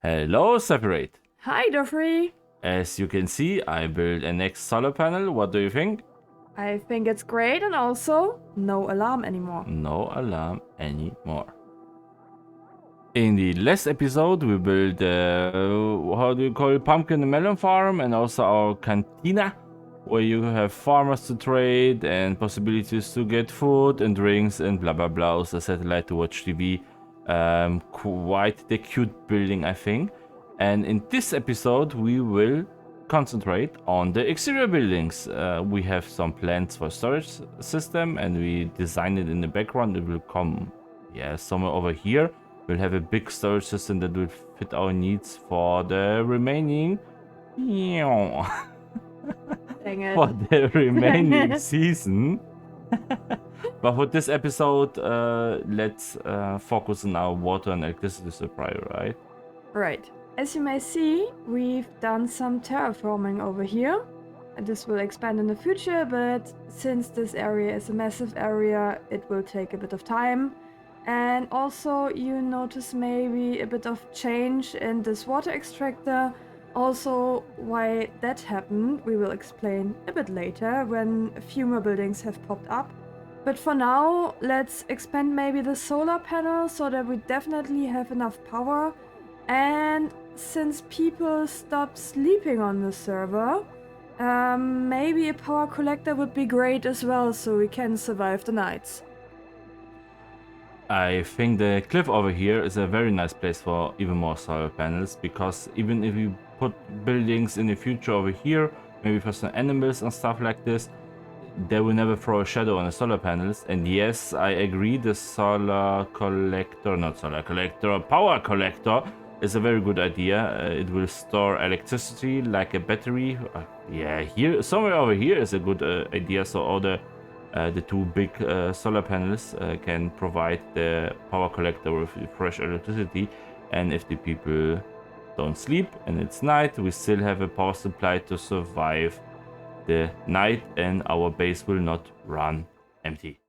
Hello, Saphirade. Hi, Dofri. As you can see, I built a next solar panel. What do you think? I think it's great and also no alarm anymore. No alarm anymore. In the last episode, we built how do you call it, pumpkin and melon farm, and also our cantina, where you have farmers to trade and possibilities to get food and drinks and blah blah blah. Also, a satellite to watch TV. Quite the cute building, I think. And in this episode, we will concentrate on the exterior buildings. We have some plans for storage system, and we designed it in the background. It will come, somewhere over here. We'll have a big storage system that will fit our needs for the remaining, Dang it. for the remaining season. But for this episode, let's focus on our water and electricity supply, right? Right. As you may see, we've done some terraforming over here. This will expand in the future, but since this area is a massive area, it will take a bit of time. And also you notice maybe a bit of change in this water extractor. Also, why that happened, we will explain a bit later when a few more buildings have popped up. But for now, let's expand maybe the solar panel so that we definitely have enough power. And since people stop sleeping on the server, maybe a power collector would be great as well so we can survive the nights. I think the cliff over here is a very nice place for even more solar panels, because even if you put buildings in the future over here, maybe for some animals and stuff like this, they will never throw a shadow on the solar panels. And yes, I agree, the power collector is a very good idea. It will store electricity like a battery. Here, somewhere over here is a good idea. So all the two big solar panels can provide the power collector with fresh electricity. And if the people don't sleep and it's night, we still have a power supply to survive the night, and our base will not run empty.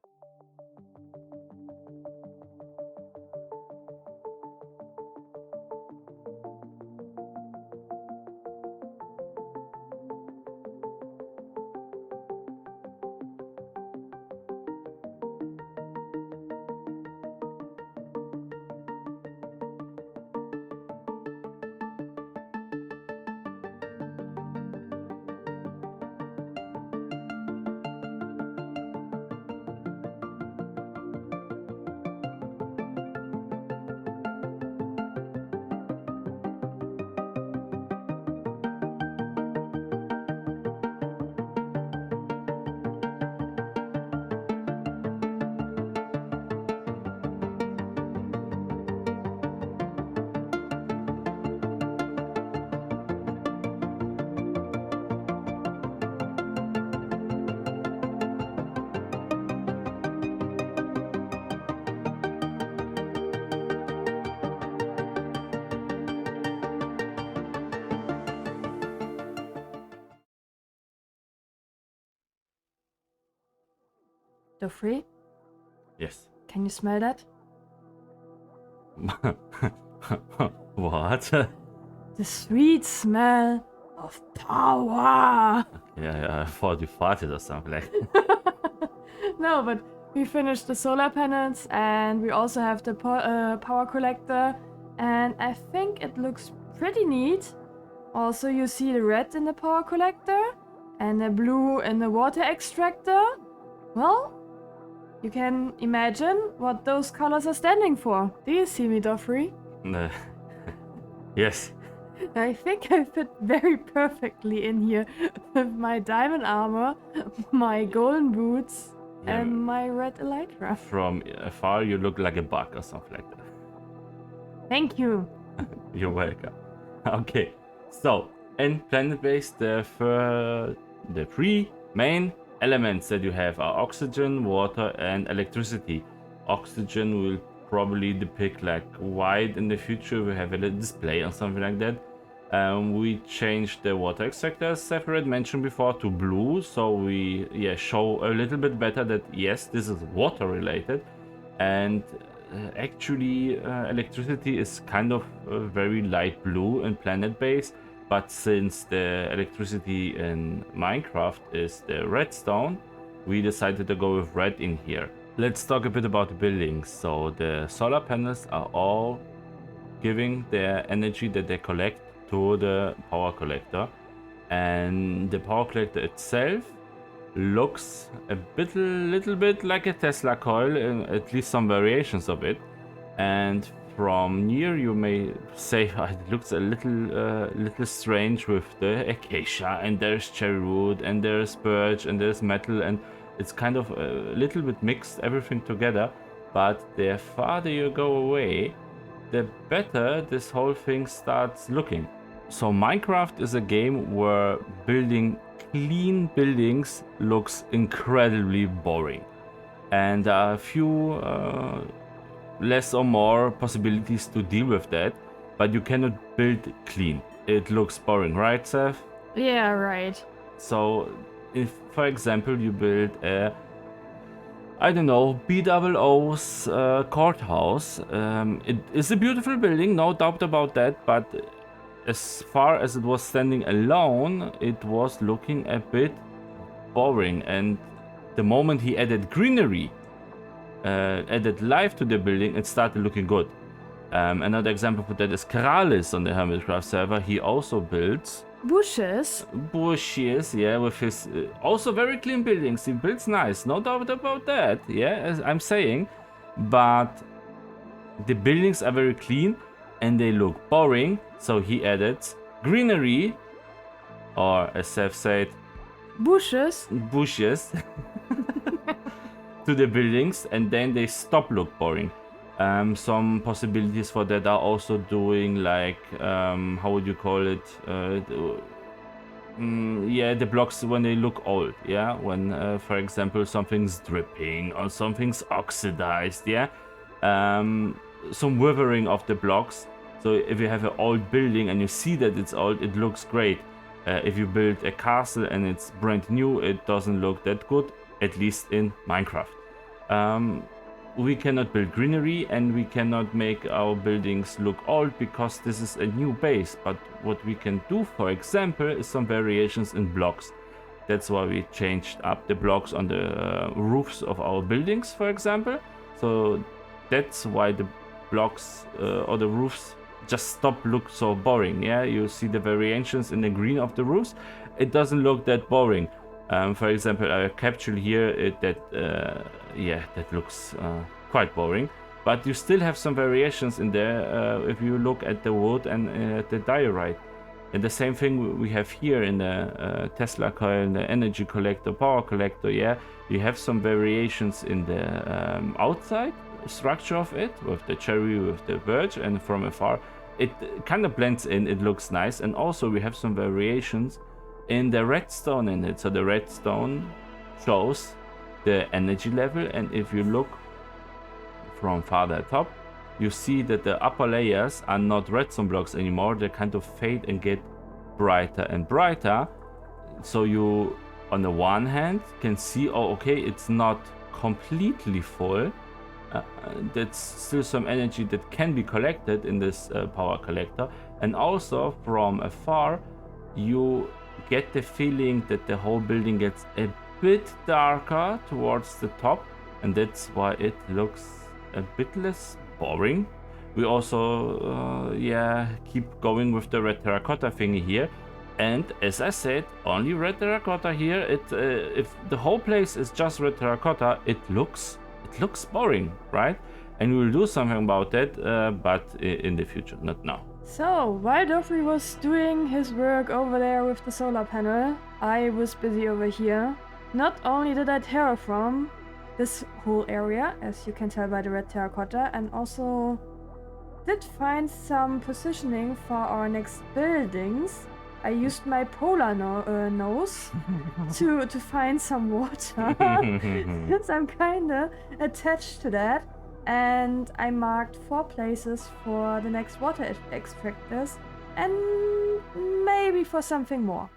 Dofri, Yes. can you smell that? What? The sweet smell of power! I thought you farted or something like that. No, but we finished the solar panels and we also have the power collector, and I think it looks pretty neat. Also, you see the red in the power collector and the blue in the water extractor. Well, you can imagine what those colors are standing for. Do you see me, Dofri? Yes. I think I fit very perfectly in here with my diamond armor, my golden boots, Yeah, and my red elytra. from afar, you look like a bug or something like that. Thank you. You're welcome. Okay, so in planetbase, the three main elements that you have are oxygen, water, and electricity. Oxygen will probably depict like white in the future. We have a little display or something like that. We changed the water extractor, as Saphirade mentioned before, to blue, so we show a little bit better that yes, this is water related. And actually electricity is kind of very light blue in planetbase, but since the electricity in Minecraft is the redstone, we decided to go with red in here. Let's talk a bit about the buildings. So the solar panels are all giving their energy that they collect to the power collector, and the power collector itself looks little bit like a Tesla coil, at least some variations of it. And from near you may say it looks a little strange with the acacia, and there's cherry wood, and there's birch, and there's metal, and it's kind of a little bit mixed everything together. But the farther you go away, the better this whole thing starts looking. So Minecraft is a game where building clean buildings looks incredibly boring, and there are a few less or more possibilities to deal with that, but you cannot build clean. It looks boring, right, Seth? Yeah, right. So if, for example, you build a, I don't know, BOO's courthouse, it is a beautiful building, no doubt about that, but as far as it was standing alone, it was looking a bit boring. And the moment he added greenery, added life to the building, it started looking good. Another example for that is Keralis on the Hermitcraft server. He also builds bushes, yeah, with his also very clean buildings. He builds nice, no doubt about that, yeah, as I'm saying. But the buildings are very clean and they look boring, so he added greenery, or as Seth said, bushes to the buildings, and then they stop look boring. Some possibilities for that are also doing like, how would you call it? Yeah, the blocks when they look old, yeah? When, for example, something's dripping or something's oxidized, yeah? Some withering of the blocks. So if you have an old building and you see that it's old, it looks great. If you build a castle and it's brand new, it doesn't look that good, at least in Minecraft. We cannot build greenery and we cannot make our buildings look old because this is a new base. But what we can do, for example, is some variations in blocks. That's why we changed up the blocks on the roofs of our buildings, for example. So that's why the blocks or the roofs just stop look so boring. Yeah, you see the variations in the green of the roofs. It doesn't look that boring. For example, I captured here that looks quite boring, but you still have some variations in there if you look at the wood and the diorite. And the same thing we have here in the Tesla coil, the energy collector, power collector. Yeah, you have some variations in the outside structure of it, with the cherry, with the birch, and from afar it kind of blends in, it looks nice. And also we have some variations in the redstone in it. So the redstone shows the energy level, and if you look from farther top, you see that the upper layers are not redstone blocks anymore. They kind of fade and get brighter and brighter. So you, on the one hand, can see, oh, okay, it's not completely full. That's still some energy that can be collected in this power collector. And also from afar, you get the feeling that the whole building gets a bit darker towards the top, and that's why it looks a bit less boring. We also keep going with the red terracotta thingy here, and as I said, only red terracotta here. If the whole place is just red terracotta, it looks boring, right? And we'll do something about that, but in the future, not now. So, while Dofri was doing his work over there with the solar panel, I was busy over here. Not only did I terraform this whole area, as you can tell by the red terracotta, and also did find some positioning for our next buildings. I used my polar nose to find some water, since I'm kinda attached to that. And I marked 4 places for the next water extractors, and maybe for something more.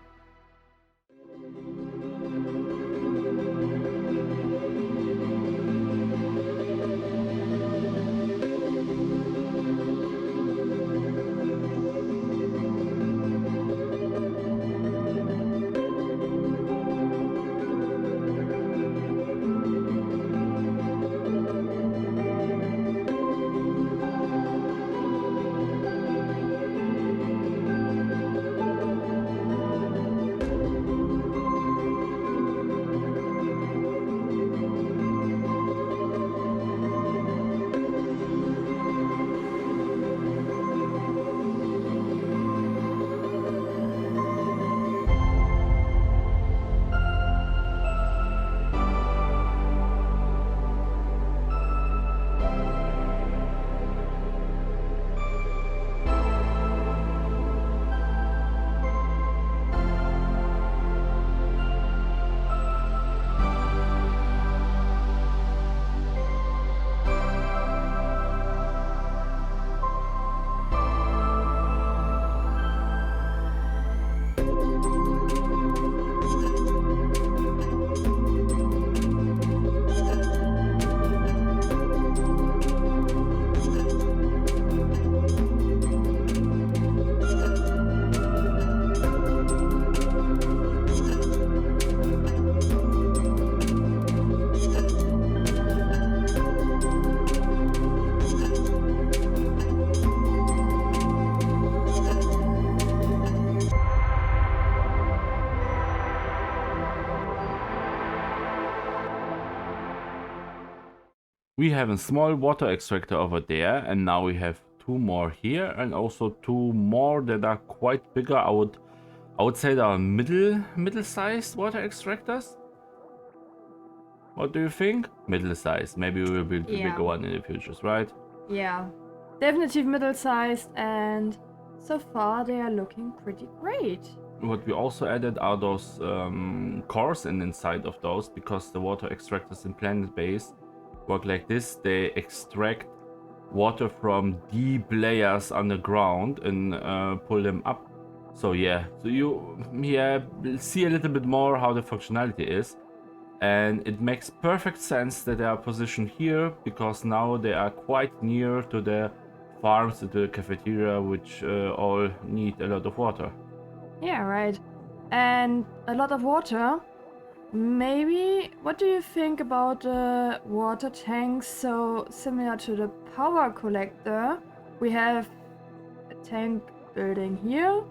We have a small water extractor over there, and now we have 2 more here, and also 2 more that are quite bigger. I would say they are middle-sized water extractors. What do you think? Middle-sized. Maybe we will build a bigger one in the future, right? Yeah, definitely middle-sized, and so far they are looking pretty great. What we also added are those cores inside of those, because the water extractors in planetbase work like this. They extract water from deep layers underground and pull them up. So yeah, so you see a little bit more how the functionality is. And it makes perfect sense that they are positioned here, because now they are quite near to the farms, to the cafeteria, which all need a lot of water. Yeah, right. And a lot of water. Maybe, what do you think about the water tanks? So similar to the power collector, we have a tank building here,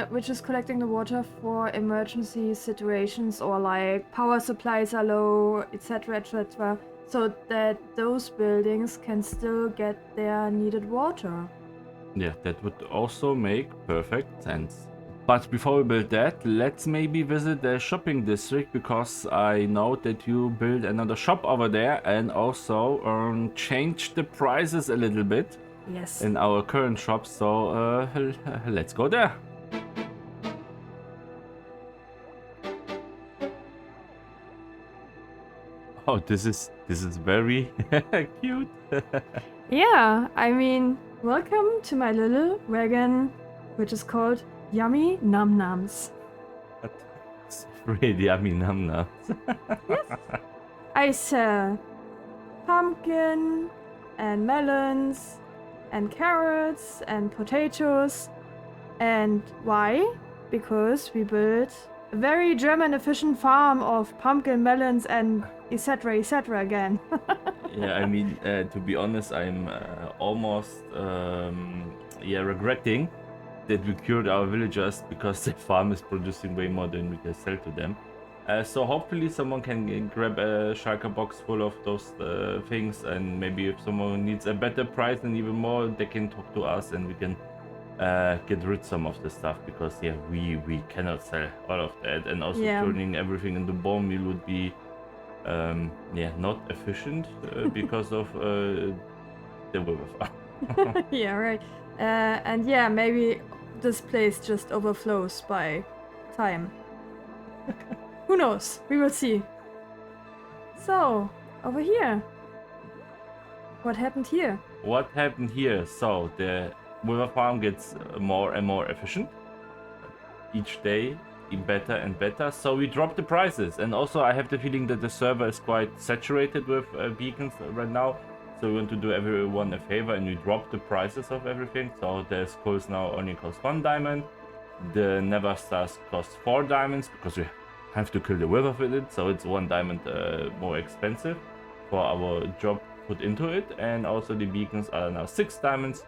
which is collecting the water for emergency situations, or like power supplies are low, etc., etc., so that those buildings can still get their needed water. Yeah, that would also make perfect sense. But before we build that, let's maybe visit the shopping district, because I know that you build another shop over there and also change the prices a little bit. Yes. In our current shop. So let's go there. Oh, this is very cute. Yeah, I mean, welcome to my little wagon, which is called Yummy Num Nums. It's really yummy num nums. Yes. I sell pumpkin and melons and carrots and potatoes. And why? Because we built a very German efficient farm of pumpkin, melons, and etc. again. Yeah, I mean, to be honest, I'm almost regretting that we cured our villagers, because the farm is producing way more than we can sell to them. So hopefully someone can grab a shulker box full of those things, and maybe if someone needs a better price and even more, they can talk to us and we can get rid some of the stuff, because yeah, we cannot sell all of that, and also turning everything into bone meal would be not efficient because of the wither farm. Yeah, right. And yeah, maybe this place just overflows by time. Who knows? We will see. So, over here. What happened here? What happened here? So, the wither farm gets more and more efficient. Each day, better and better. So we dropped the prices. And also, I have the feeling that the server is quite saturated with beacons right now. So we want to do everyone a favor, and we drop the prices of everything. So the skulls now only cost 1 diamond. The Never Stars cost 4 diamonds, because we have to kill the wither with it. So it's 1 diamond more expensive for our job put into it. And also the beacons are now 6 diamonds,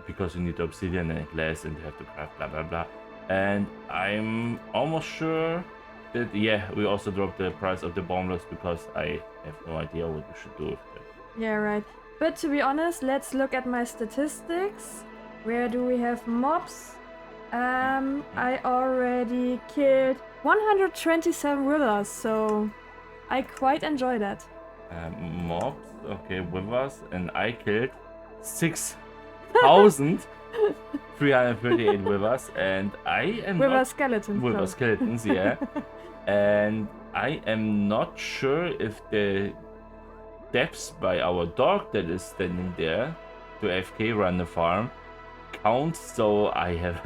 because you need obsidian and glass, and you have to craft blah blah blah. And I'm almost sure that we also dropped the price of the boneless, because I have no idea what we should do with it. Yeah, right. But to be honest, let's look at my statistics. Where do we have mobs? I already killed 127 withers, so I quite enjoy that. Mobs, okay, withers, and I killed 6,338 withers, and I am Wither skeletons. Wither skeletons, yeah. And I am not sure if the deaths by our dog that is standing there to AFK run the farm counts. So I have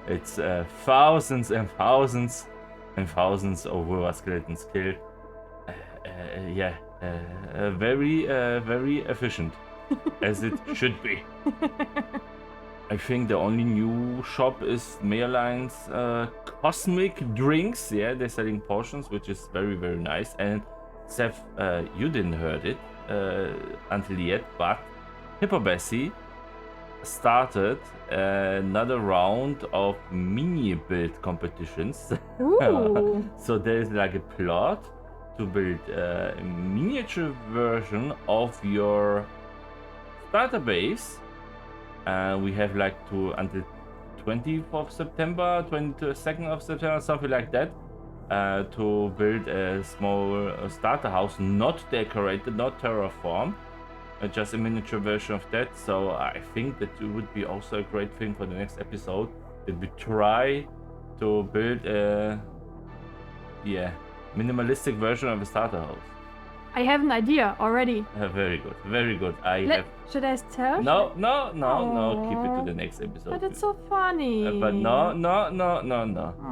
it's thousands and thousands and thousands of wither skeletons killed. Very efficient, as it should be. I think the only new shop is Meerline's cosmic drinks. Yeah, they're selling potions, which is very, very nice. And Seth, you didn't heard it until yet, but Hippobessie started another round of mini build competitions. Ooh. So there is like a plot to build a miniature version of your starter base. We have like to until 20th of September, 22nd of September, something like that, to build a small starter house, not decorated, not terraformed, just a miniature version of that. So I think that it would be also a great thing for the next episode, that we try to build a minimalistic version of a starter house. I have an idea already. Very good, very good. Should I tell? No, keep it to the next episode. But it's so funny. But no.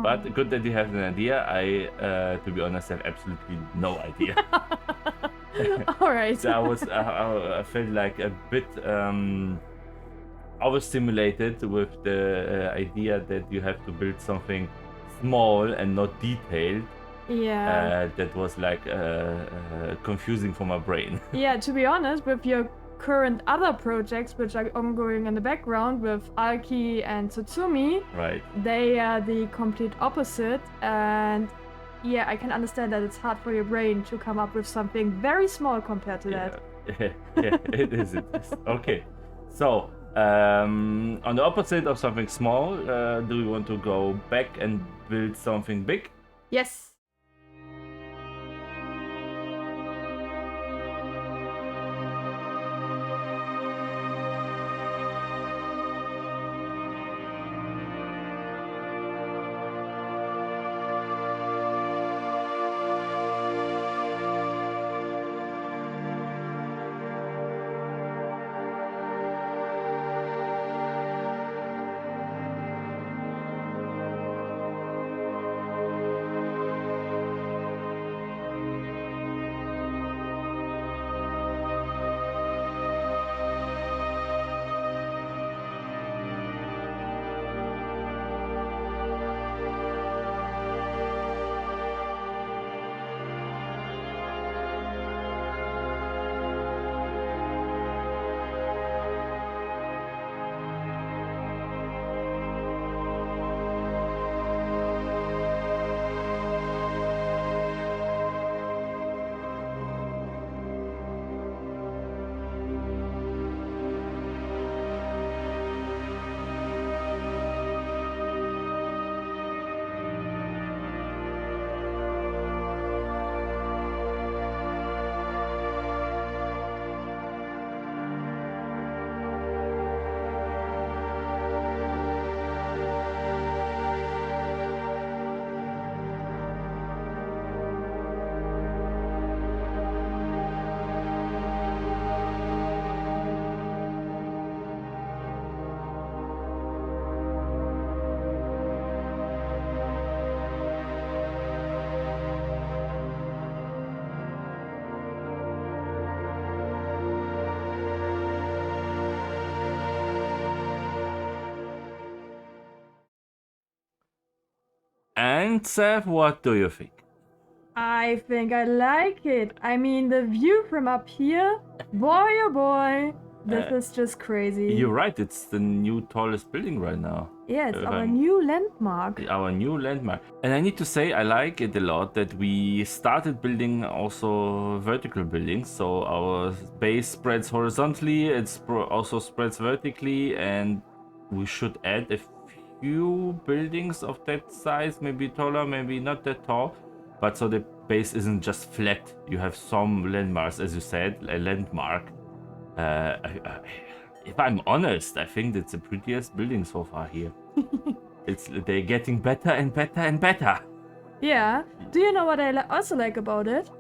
But good that you have an idea. I, to be honest, have absolutely no idea. All right. So I felt like a bit overstimulated with the idea that you have to build something small and not detailed. Yeah. That was like confusing for my brain. Yeah, to be honest, with your current other projects, which are ongoing in the background with Alki and Tsutsumi, Right. they are the complete opposite. And yeah, I can understand that it's hard for your brain to come up with something very small compared to that. Yeah, it is. Okay. So, on the opposite of something small, do we want to go back and build something big? Yes. And Seth, what do you think? I think I like it. I mean, the view from up here, boy oh boy, this is just crazy. You're right, it's the new tallest building right now. Yeah, it's our new landmark. Our new landmark. And I need to say, I like it a lot that we started building also vertical buildings. So our base spreads horizontally, it also spreads vertically, and we should add a few buildings of that size, maybe taller, maybe not that tall. But so the base isn't just flat. You have some landmarks, as you said, a landmark. If I'm honest, I think it's the prettiest building so far here. They're getting better and better and better. Yeah. Do you know what I also like about it?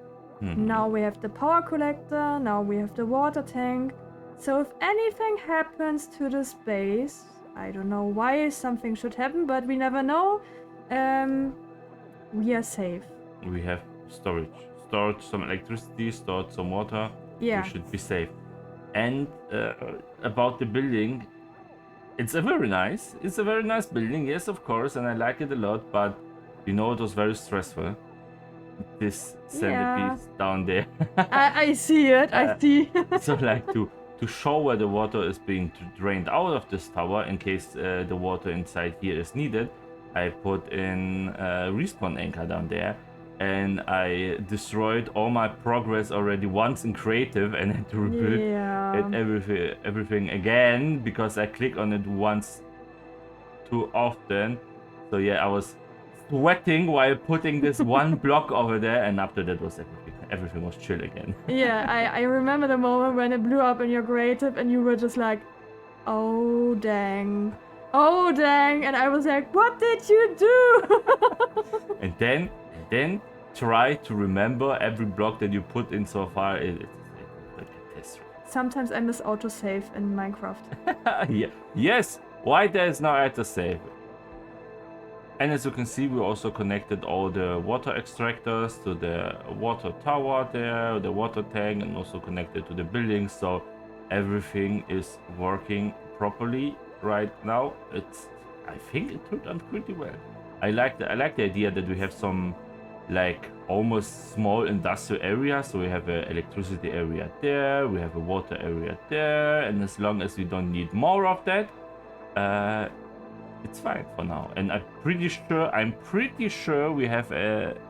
Now we have the power collector. Now we have the water tank. So if anything happens to this base, I don't know why something should happen, but we never know. We are safe. We have storage. Stored some electricity, stored some water. Yeah. We should be safe. And about the building, it's a very nice building, yes, of course, and I like it a lot, but you know it was very stressful. This centerpiece down there. I see it, I see. So like to show where the water is being drained out of this tower in case the water inside here is needed, I put in a respawn anchor down there. and I destroyed all my progress already once in creative and had to rebuild everything again because I click on it once too often. So yeah, I was sweating while putting this one block over there, and after that was everything was chill again. Yeah, I remember the moment when it blew up in your creative and you were just like, oh dang, and I was like, what did you do? and then try to remember every block that you put in so far. It's like a catastrophe. Sometimes I miss autosave in Minecraft. Yeah. Yes, why there's no autosave? And as you can see, we also connected all the water extractors to the water tower there, the water tank, and also connected to the buildings. So everything is working properly right now. I think it turned out pretty well. I like the idea that we have some like almost small industrial areas. So we have an electricity area there, we have a water area there, and as long as we don't need more of that, it's fine for now. And I'm pretty sure we have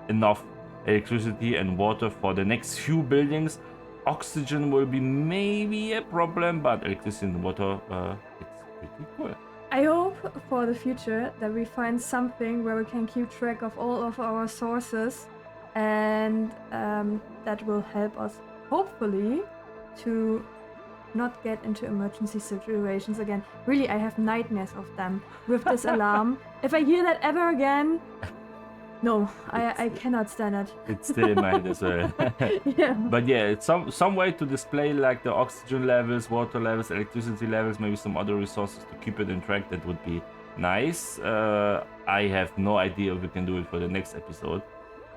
enough electricity and water for the next few buildings. Oxygen will be maybe a problem, but electricity and water, it's pretty cool. I hope for the future that we find something where we can keep track of all of our sources, and that will help us, hopefully, to not get into emergency situations again. Really, I have nightmares of them with this alarm. If I hear that ever again, no, I cannot stand it. It's still in my head as well. Yeah. But yeah, it's some way to display like the oxygen levels, water levels, electricity levels, maybe some other resources to keep it in track. That would be nice. I have no idea if we can do it for the next episode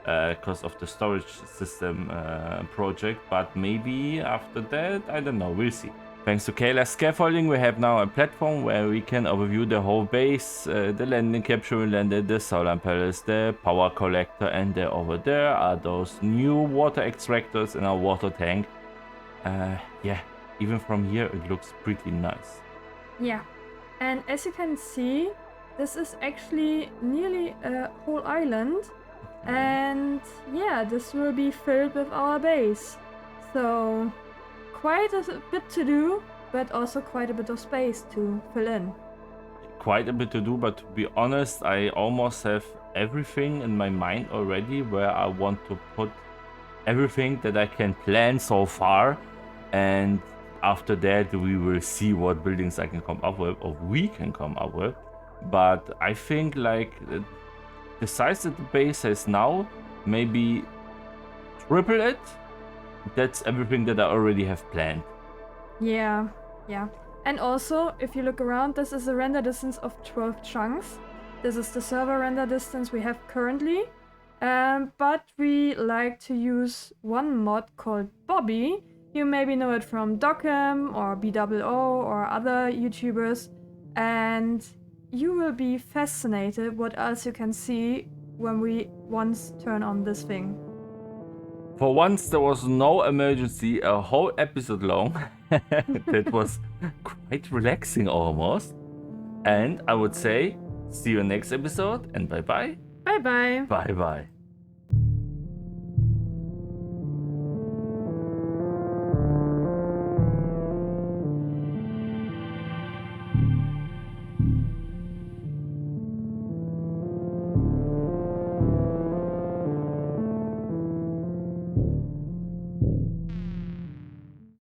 because of the storage system project, but maybe after that, I don't know, we'll see. Thanks to Kayla's scaffolding, we have now a platform where we can overview the whole base, the landing capture we landed, the solar panels, the power collector, and over there are those new water extractors in our water tank. Yeah, even from here it looks pretty nice. Yeah, and as you can see, this is actually nearly a whole island, and yeah, this will be filled with our base. So quite a bit to do, but also quite a bit of space to fill in. Quite a bit to do, but to be honest, I almost have everything in my mind already where I want to put everything that I can plan so far, and after that we will see what buildings I can come up with, or we can come up with. But I think like the size that the base has now, maybe triple it. That's everything that I already have planned. Yeah. And also, if you look around, this is a render distance of 12 chunks. This is the server render distance we have currently. But we like to use one mod called Bobby. You maybe know it from Dockham or BOO or other YouTubers. And you will be fascinated what else you can see when we once turn on this thing. For once, there was no emergency, a whole episode long. That was quite relaxing almost. And I would say, see you next episode, and bye-bye. Bye-bye. Bye-bye.